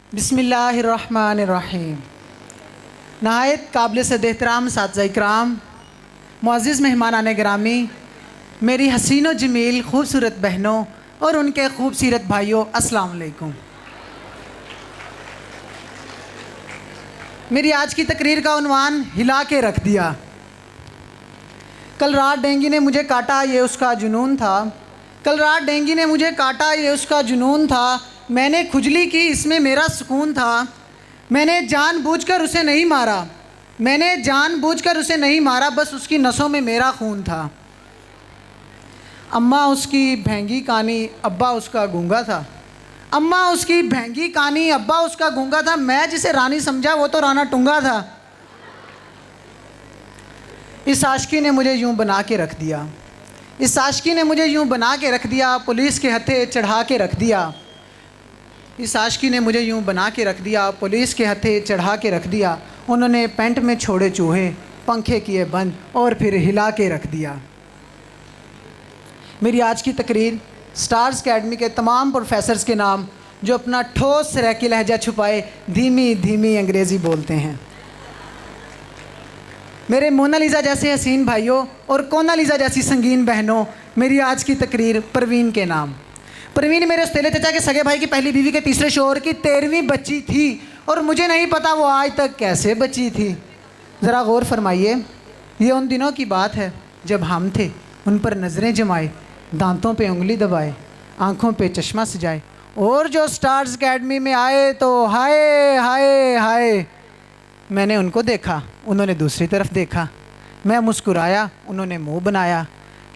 बिस्मिल्लाहिर्रहमानिर्रहीम। नहायत काबिल सद-एहतराम साथिज़ा इकराम, मुअज़्ज़िज़ मेहमानान गिरामी, मेरी हसीन व जमील खूबसूरत बहनों और उनके खूबसूरत भाइयों, अस्सलाम वालेकुम। मेरी आज की तकरीर का उन्वान हिला के रख दिया। कल रात डेंगी ने मुझे काटा, ये उसका जुनून था। कल रात डेंगी ने मुझे काटा, ये उसका जुनून था। मैंने खुजली की, इसमें मेरा सुकून था। मैंने जानबूझकर उसे नहीं मारा, मैंने जानबूझकर उसे नहीं मारा, बस उसकी नसों में मेरा खून था। अम्मा उसकी भेंगी कानी, अब्बा उसका गूंगा था। अम्मा उसकी भेंगी कानी, अब्बा उसका गूंगा था। मैं जिसे रानी समझा वो तो राना टूंगा था। इस आशिकी ने मुझे यूं बना के रख दिया, इस आशिकी ने मुझे यूं बना के रख दिया, पुलिस के हथे चढ़ा के रख दिया। इस आशिकी ने मुझे यूं बना के रख दिया, पुलिस के हथे चढ़ा के रख दिया। उन्होंने पेंट में छोड़े चूहे, पंखे किए बंद और फिर हिला के रख दिया। मेरी आज की तकरीर स्टार्स अकेडमी के तमाम प्रोफेसर्स के नाम जो अपना ठोस सराइकी लहजा छुपाए धीमी धीमी अंग्रेज़ी बोलते हैं। मेरे मोनालिसा जैसे हसीन भाइयों और कोनालिसा जैसी संगीन बहनों, मेरी आज की तकरीर परवीन के नाम। परवीन मेरे उस्तेले चचा के सगे भाई की पहली बीवी के तीसरे शोहर की 13वीं बच्ची थी और मुझे नहीं पता वो आज तक कैसे बची थी। ज़रा गौर फरमाइए, ये उन दिनों की बात है जब हम थे उन पर नज़रें जमाए, दांतों पे उंगली दबाए, आँखों पे चश्मा सजाए, और जो स्टार्स अकेडमी में आए तो हाय हाय हाय। मैंने उनको देखा, उन्होंने दूसरी तरफ देखा। मैं मुस्कुराया, उन्होंने मुंह बनाया,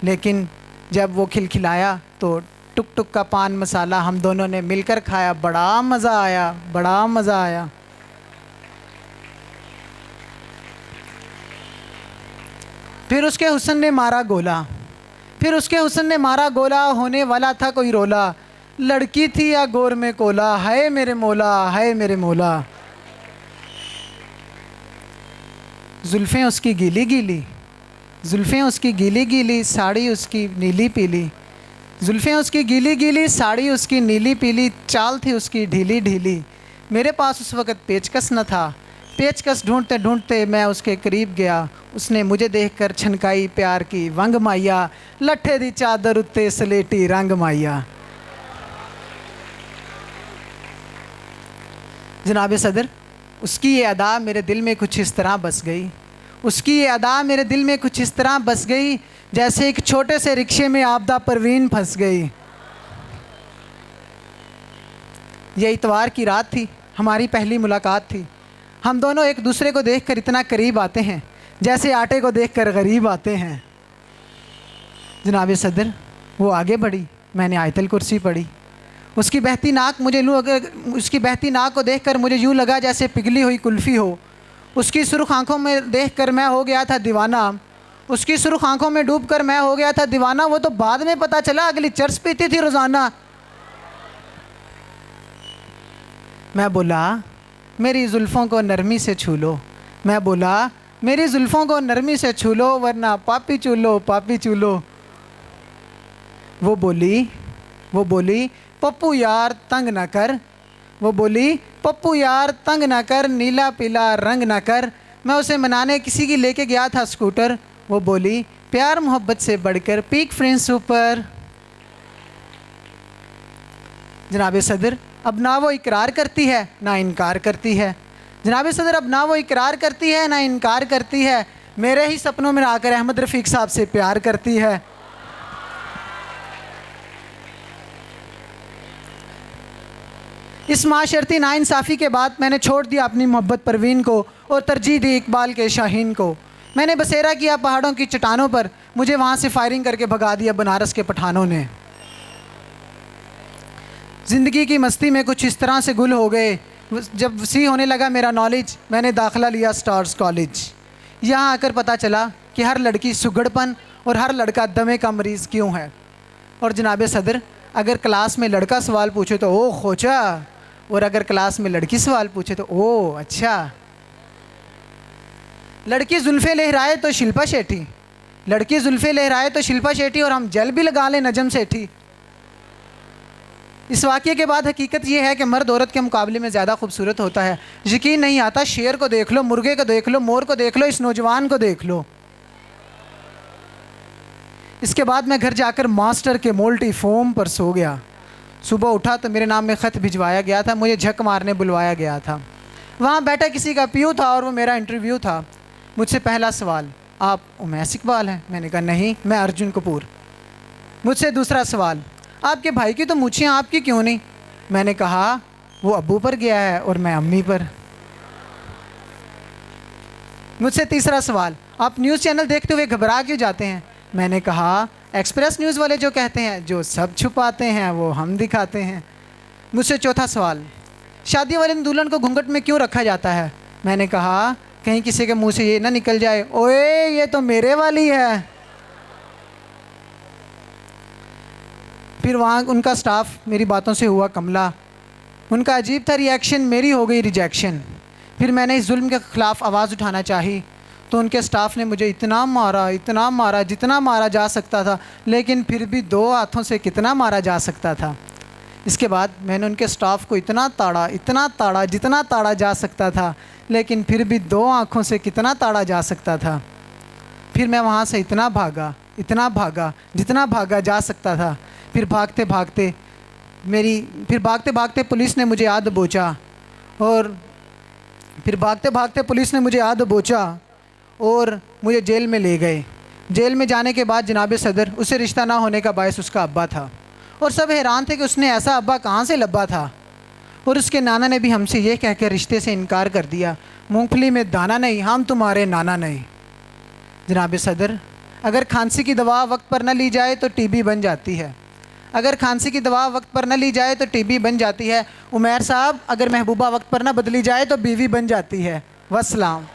लेकिन जब वो खिलखिलाया तो टुक टुक का पान मसाला हम दोनों ने मिलकर खाया। बड़ा मज़ा आया, बड़ा मज़ा आया। फिर उसके हुस्न ने मारा गोला, फिर उसके हुस्न ने मारा गोला, होने वाला था कोई रोला। लड़की थी या गोर में कोला, हाय मेरे मौला, हाय मेरे मौला। जुल्फ़ें उसकी गीली गीली, जुल्फ़ें उसकी गीली गीली, साड़ी उसकी नीली पीली। जुल्फ़ें उसकी गीली गीली, साड़ी उसकी नीली पीली, चाल थी उसकी ढीली ढीली। मेरे पास उस वक़्त पेचकस न था, पेचकस ढूंढते ढूंढते मैं उसके करीब गया। उसने मुझे देखकर छनकाई प्यार की वंग माइया, लट्ठे दी चादर उत्ते सलेटी रंग माइया। जनाब सदर, उसकी ये अदा मेरे दिल में कुछ इस तरह बस गई, उसकी ये अदा मेरे दिल में कुछ इस तरह बस गई, जैसे एक छोटे से रिक्शे में आपदा परवीन फंस गई। ये इतवार की रात थी, हमारी पहली मुलाकात थी। हम दोनों एक दूसरे को देखकर इतना करीब आते हैं जैसे आटे को देखकर गरीब आते हैं। जनाब सदर, वो आगे बढ़ी, मैंने आयतल कुर्सी पढ़ी। उसकी बहती नाक मुझे उसकी बहती नाक को देखकर मुझे यूँ लगा जैसे पिघली हुई कुल्फ़ी हो। उसकी सुर्ख आंखों में देखकर मैं हो गया था दीवाना, उसकी सुर्ख आंखों में डूबकर मैं हो गया था दीवाना। वो तो बाद में पता चला अगली चर्च पीती थी रोज़ाना। मैं बोला मेरी जुल्फ़ों को नरमी से छू लो, मैं बोला मेरी जुल्फ़ों को नरमी से छू लो, वरना पापी चूलो पापी चूलो। वो बोली पप्पू यार तंग ना कर, वो बोली पप्पू यार तंग ना कर, नीला पीला रंग ना कर। मैं उसे मनाने किसी की लेके गया था स्कूटर। वो बोली प्यार मोहब्बत से बढ़कर पीक फ्रेंड्स ऊपर। जनाब सदर, अब ना वो इकरार करती है ना इनकार करती है। जनाब सदर, अब ना वो इकरार करती है ना इनकार करती है। मेरे ही सपनों में आकर अहमद रफ़ीक साहब से प्यार करती है। इस माशरती नाइंसाफ़ी के बाद मैंने छोड़ दिया अपनी मोहब्बत परवीन को और तरजीह दी इकबाल के शाहीन को। मैंने बसेरा किया पहाड़ों की चट्टानों पर, मुझे वहाँ से फायरिंग करके भगा दिया बनारस के पठानों ने। ज़िंदगी की मस्ती में कुछ इस तरह से गुल हो गए। जब वसी होने लगा मेरा नॉलेज, मैंने दाखिला लिया स्टार्स कॉलेज। यहाँ आकर पता चला कि हर लड़की सुगड़पन और हर लड़का दमे का मरीज़ क्यों है। और जनाब सदर, अगर क्लास में लड़का सवाल पूछे तो ओ खोचा, और अगर क्लास में लड़की सवाल पूछे तो ओ अच्छा। लड़की जुल्फ़े लहराए तो शिल्पा शेट्टी, लड़की जुल्फ़े लहराए तो शिल्पा शेट्टी, और हम जल भी लगा लें नजम सेठी। इस वाक़ये के बाद हकीकत ये है कि मर्द औरत के मुकाबले में ज़्यादा खूबसूरत होता है। यकीन नहीं आता, शेर को देख लो, मुर्गे को देख लो, मोर को देख लो, इस नौजवान को देख लो। इसके बाद मैं घर जाकर मास्टर के मोल्टी फॉर्म पर सो गया। सुबह उठा तो मेरे नाम में ख़त भिजवाया गया था, मुझे झक मारने बुलवाया गया था। वहाँ बैठा किसी का पीयू था और वो मेरा इंटरव्यू था। मुझसे पहला सवाल, आप उमैस इकबाल हैं? मैंने कहा नहीं, मैं अर्जुन कपूर। मुझसे दूसरा सवाल, आपके भाई की तो मूछें, आपकी क्यों नहीं? मैंने कहा वो अब्बू पर गया है और मैं अम्मी पर। मुझसे तीसरा सवाल, आप न्यूज़ चैनल देखते हुए घबरा क्यों जाते हैं? मैंने कहा एक्सप्रेस न्यूज़ वाले जो कहते हैं जो सब छुपाते हैं वो हम दिखाते हैं। मुझसे चौथा सवाल, शादी वाले दुल्हन को घूंघट में क्यों रखा जाता है? मैंने कहा कहीं किसी के मुंह से ये ना निकल जाए, ओए ये तो मेरे वाली है। फिर वहाँ उनका स्टाफ मेरी बातों से हुआ कमला। उनका अजीब था रिएक्शन, मेरी हो गई रिजेक्शन। फिर मैंने इस जुल्म के ख़िलाफ़ आवाज़ उठाना चाही तो उनके स्टाफ ने मुझे इतना मारा जितना मारा जा सकता था, लेकिन फिर भी 2 हाथों से कितना मारा जा सकता था। इसके बाद मैंने उनके स्टाफ को इतना ताड़ा जितना ताड़ा जा सकता था, लेकिन फिर भी 2 आँखों से कितना ताड़ा जा सकता था। फिर मैं वहाँ से इतना भागा जितना भागा जा सकता था। फिर भागते भागते पुलिस ने मुझे आ दबोचा और मुझे जेल में ले गए। जेल में जाने के बाद जनाब सदर, उससे रिश्ता ना होने का बायस उसका अब्बा था और सब हैरान थे कि उसने ऐसा अब्बा कहाँ से लब्बा था। और उसके नाना ने भी हमसे ये कह के रिश्ते से इनकार कर दिया, मूंगफली में दाना नहीं, हम तुम्हारे नाना नहीं। जनाब सदर, अगर खांसी की दवा वक्त पर न ली जाए तो टीबी बन जाती है। उमैर साहब, अगर महबूबा वक्त पर न बदली जाए तो बीवी बन जाती है। वस्सलाम।